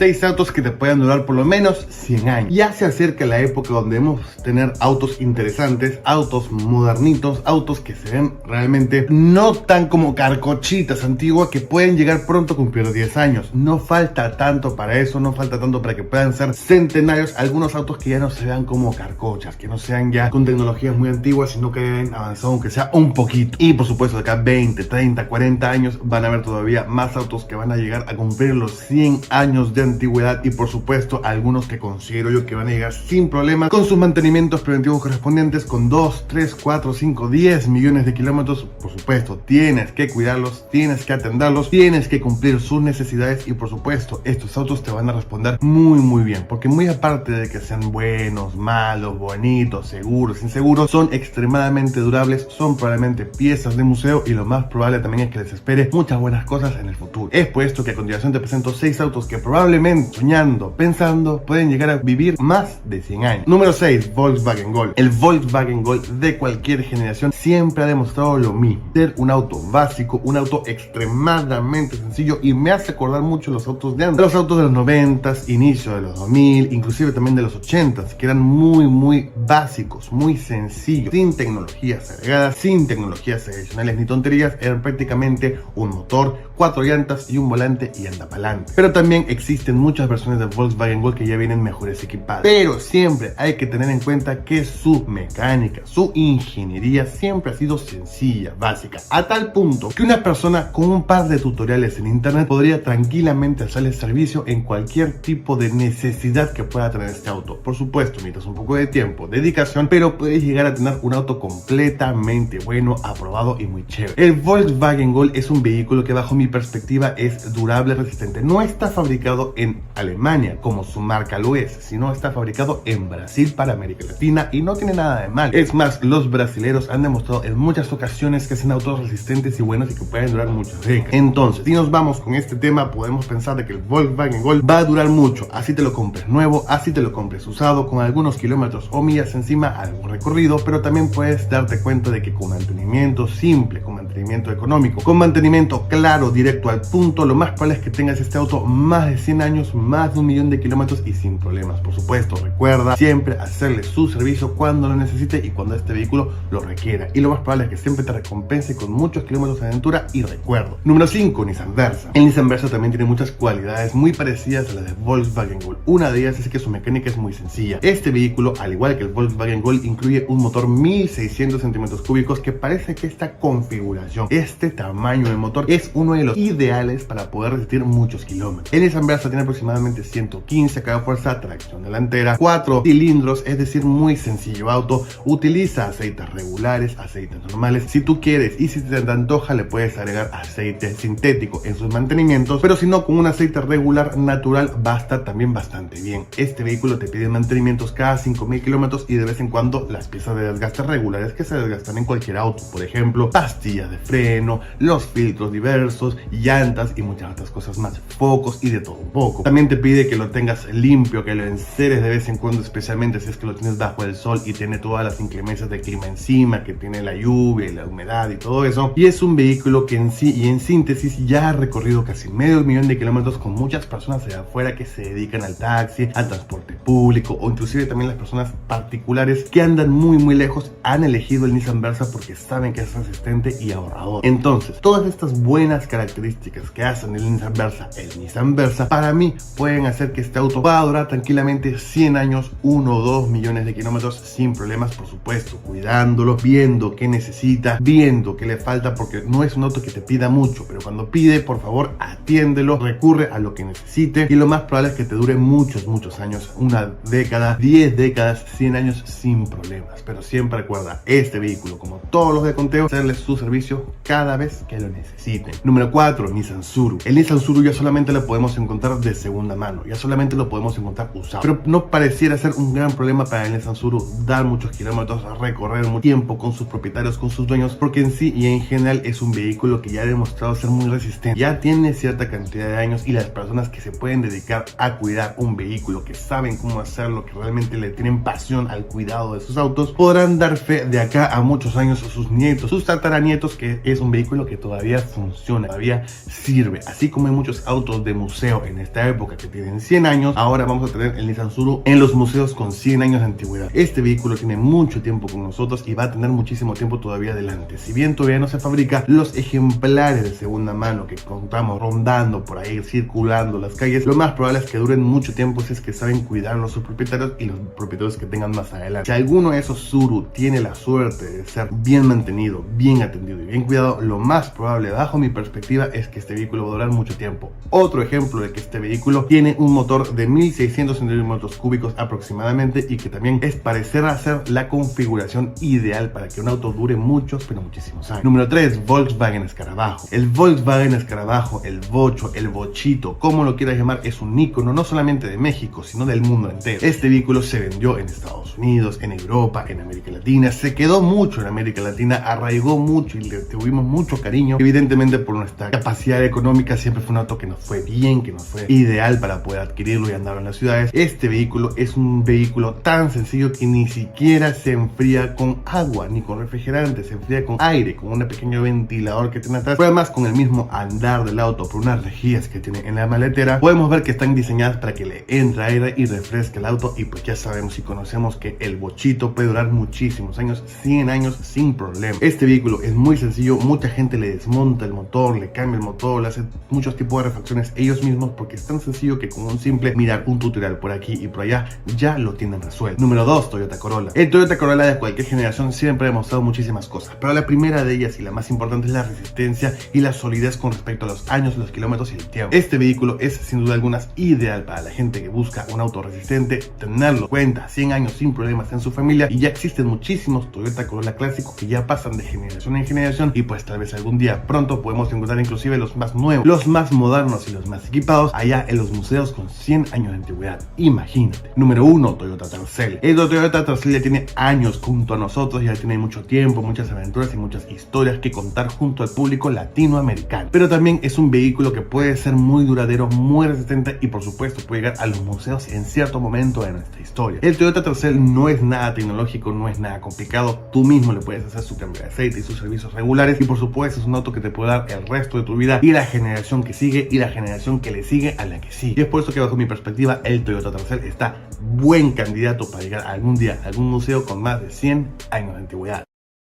6 autos que te puedan durar por lo menos 100 años. Ya se acerca la época donde debemos tener autos interesantes, autos modernitos, autos que se ven realmente no tan como carcochitas antiguas, que pueden llegar pronto a cumplir 10 años. No falta tanto para eso, no falta tanto para que puedan ser centenarios. Algunos autos que ya no se vean como carcochas, que no sean ya con tecnologías muy antiguas, sino que hayan avanzado aunque sea un poquito. Y por supuesto, de acá 20, 30, 40 años van a haber todavía más autos que van a llegar a cumplir los 100 años de antigüedad, y por supuesto algunos que considero yo que van a llegar sin problemas con sus mantenimientos preventivos correspondientes, con 2, 3, 4, 5, 10 millones de kilómetros. Por supuesto, tienes que cuidarlos, tienes que atenderlos, tienes que cumplir sus necesidades, y por supuesto estos autos te van a responder muy bien, porque muy aparte de que sean buenos, malos, bonitos, seguros, inseguros, son extremadamente durables, son probablemente piezas de museo, y lo más probable también es que les espere muchas buenas cosas en el futuro. Es por esto que a continuación te presento 6 autos que probablemente, soñando, pensando, pueden llegar a vivir más de 100 años. Número 6, Volkswagen Gol. El Volkswagen Gol de cualquier generación siempre ha demostrado lo mismo: ser un auto básico, un auto extremadamente sencillo, y me hace acordar mucho los autos de antes, los autos de los 90s, inicio de los 2000, inclusive también de los 80s, que eran muy básicos, muy sencillos, sin tecnologías agregadas, sin tecnologías adicionales ni tonterías. Eran prácticamente un motor, 4 llantas y un volante, y anda para adelante. Pero también existen muchas versiones de Volkswagen Gol que ya vienen mejores equipadas, pero siempre hay que tener en cuenta que su mecánica, su ingeniería siempre ha sido sencilla, básica, a tal punto que una persona con un par de tutoriales en internet podría tranquilamente hacerle servicio en cualquier tipo de necesidad que pueda tener este auto. Por supuesto, necesitas un poco de tiempo, dedicación, pero puedes llegar a tener un auto completamente bueno, aprobado y muy chévere. El Volkswagen Gol es un vehículo que, bajo mi perspectiva, es durable, resistente. No está fabricado en Alemania como su marca lo es, sino está fabricado en Brasil para América Latina, y no tiene nada de mal. Es más, los brasileros han demostrado en muchas ocasiones que hacen autos resistentes y buenos y que pueden durar muchas décadas. Entonces, si nos vamos con este tema, podemos pensar de que el Volkswagen Gol va a durar mucho, así te lo compres nuevo, así te lo compres usado, con algunos kilómetros o millas encima, algún recorrido. Pero también puedes darte cuenta de que con mantenimiento simple, con mantenimiento económico, con mantenimiento claro, directo al punto, lo más probable es que tengas este auto más de 100 años, más de 1 millón de kilómetros, y sin problemas. Por supuesto, recuerda siempre hacerle su servicio cuando lo necesite y cuando este vehículo lo requiera, y lo más probable es que siempre te recompense con muchos kilómetros de aventura y recuerdo. Número 5, Nissan Versa. El Nissan Versa también tiene muchas cualidades muy parecidas a las de Volkswagen Gol. Una de ellas es que su mecánica es muy sencilla. Este vehículo, al igual que el Volkswagen Gol, incluye un motor 1600 centímetros cúbicos, que parece que esta configuración, este tamaño de motor, es uno de los ideales para poder resistir muchos kilómetros. El Nissan Versa tiene aproximadamente 115 caballos de fuerza, tracción delantera, 4 cilindros, es decir, muy sencillo auto. Utiliza aceites regulares, aceites normales. Si tú quieres y si te antoja, le puedes agregar aceite sintético en sus mantenimientos, pero si no, con un aceite regular natural basta también bastante bien. Este vehículo te pide mantenimientos cada 5000 kilómetros, y de vez en cuando las piezas de desgaste regulares que se desgastan en cualquier auto, por ejemplo, pastillas de freno, los filtros diversos, llantas y muchas otras cosas más, focos y de todo un poco. También te pide que lo tengas limpio, que lo enceres de vez en cuando, especialmente si es que lo tienes bajo el sol y tiene todas las inclemencias de clima encima, que tiene la lluvia y la humedad y todo eso. Y es un vehículo que en sí y en síntesis ya ha recorrido casi medio millón de kilómetros, con muchas personas allá afuera que se dedican al taxi, al transporte público, o inclusive también las personas particulares que andan muy lejos han elegido el Nissan Versa porque saben que es resistente y ahorrador. Entonces, todas estas buenas características que hacen el Nissan Versa, para mí pueden hacer que este auto pueda durar tranquilamente 100 años, 1 o 2 millones de kilómetros sin problemas. Por supuesto, cuidándolo, viendo qué necesita, viendo qué le falta, porque no es un auto que te pida mucho, pero cuando pide, por favor, atiéndelo, recurre a lo que necesite, y lo más probable es que te dure muchos años, una década, 10 décadas, 100 años sin problemas. Pero siempre recuerda, este vehículo, como todos los de conteo, hacerle su servicio cada vez que lo necesiten. Número 4, Nissan Suru. El Nissan Suru ya solamente lo podemos encontrar de segunda mano, ya solamente lo podemos encontrar usado, pero no pareciera ser un gran problema para el Nissan Suru dar muchos kilómetros, recorrer mucho tiempo con sus propietarios, con sus dueños, porque en sí y en general es un vehículo que ya ha demostrado ser muy resistente, ya tiene cierta cantidad de años, y las personas que se pueden dedicar a cuidar un vehículo, que saben cómo hacerlo, que realmente le tienen pasión al cuidado de sus autos, podrán dar fe de acá a muchos años, sus nietos, sus tataranietos, vehículos que es un vehículo que todavía funciona, todavía sirve. Así como hay muchos autos de museo en esta época que tienen 100 años, ahora vamos a tener el Nissan Tsuru en los museos con 100 años de antigüedad. Este vehículo tiene mucho tiempo con nosotros y va a tener muchísimo tiempo todavía adelante. Si bien todavía no se fabrica, los ejemplares de segunda mano que contamos rondando por ahí, circulando las calles, lo más probable es que duren mucho tiempo si es que saben cuidarlos sus propietarios y los propietarios que tengan más adelante. Si alguno de esos Tsuru tiene la suerte de ser bien mantenido, bien atendido y bien cuidado, lo más probable, bajo mi perspectiva, es que este vehículo va a durar mucho tiempo. Otro ejemplo de que este vehículo tiene un motor de 1600 centímetros cúbicos aproximadamente y que también es parecer ser la configuración ideal para que un auto dure muchos, pero muchísimos años. Número 3, Volkswagen Escarabajo. El Volkswagen Escarabajo, el Bocho, el Bochito, como lo quieras llamar, es un ícono no solamente de México, sino del mundo entero. Este vehículo se vendió en Estados Unidos, en Europa, en América Latina, se quedó mucho en América Latina, arraigó mucho y le tuvimos mucho cariño. Evidentemente por nuestra capacidad económica siempre fue un auto que nos fue bien, que nos fue ideal para poder adquirirlo y andar en las ciudades. Este vehículo es un vehículo tan sencillo que ni siquiera se enfría con agua ni con refrigerante, se enfría con aire, con un pequeño ventilador que tiene atrás. Pero además con el mismo andar del auto por unas rejillas que tiene en la maletera, podemos ver que están diseñadas para que le entre aire y refresque el auto. Y pues ya sabemos y conocemos que el Bochito puede durar muchísimos años, 100 años sin problema. Este vehículo es muy sencillo, mucha gente le desmonta el motor, le cambia el motor, le hace muchos tipos de refacciones ellos mismos porque es tan sencillo que con un simple mirar un tutorial por aquí y por allá ya lo tienen resuelto. Número 2, Toyota Corolla. El Toyota Corolla de cualquier generación siempre ha demostrado muchísimas cosas, pero la primera de ellas y la más importante es la resistencia y la solidez con respecto a los años, los kilómetros y el tiempo. Este vehículo es sin duda alguna ideal para la gente que busca un auto resistente, tenerlo cuenta 100 años sin problemas en su familia, y ya existen muchísimos Toyota Corolla clásicos que ya pasan de generación en generación y pues tal vez algún día pronto podemos encontrar inclusive los más nuevos, los más modernos y los más equipados allá en los museos con 100 años de antigüedad. Imagínate. Número 1, Toyota Tercel. El Toyota Tercel ya tiene años junto a nosotros, ya tiene mucho tiempo, muchas aventuras y muchas historias que contar junto al público latinoamericano, pero también es un vehículo que puede ser muy duradero, muy resistente y por supuesto puede llegar a los museos en cierto momento de nuestra historia. El Toyota Tercel no es nada tecnológico, no es nada complicado, tú mismo le puedes hacer su cambio de aceite y sus servicios regulares y por supuesto es un auto que te puede dar el resto de tu vida y la generación que sigue y la generación que le sigue a la que sigue. Y es por eso que bajo mi perspectiva el Toyota Tercel está buen candidato para llegar algún día a algún museo con más de 100 años de antigüedad.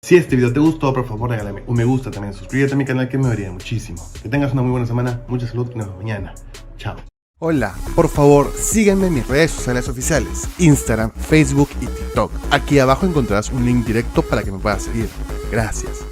Si este video te gustó, por favor regálame un me gusta, también suscríbete a mi canal que me ayudaría muchísimo. Que tengas una muy buena semana, mucha salud y nos vemos mañana. Chao. Hola, por favor sígueme en mis redes sociales oficiales, Instagram, Facebook y TikTok. Aquí abajo encontrarás un link directo para que me puedas seguir. Gracias.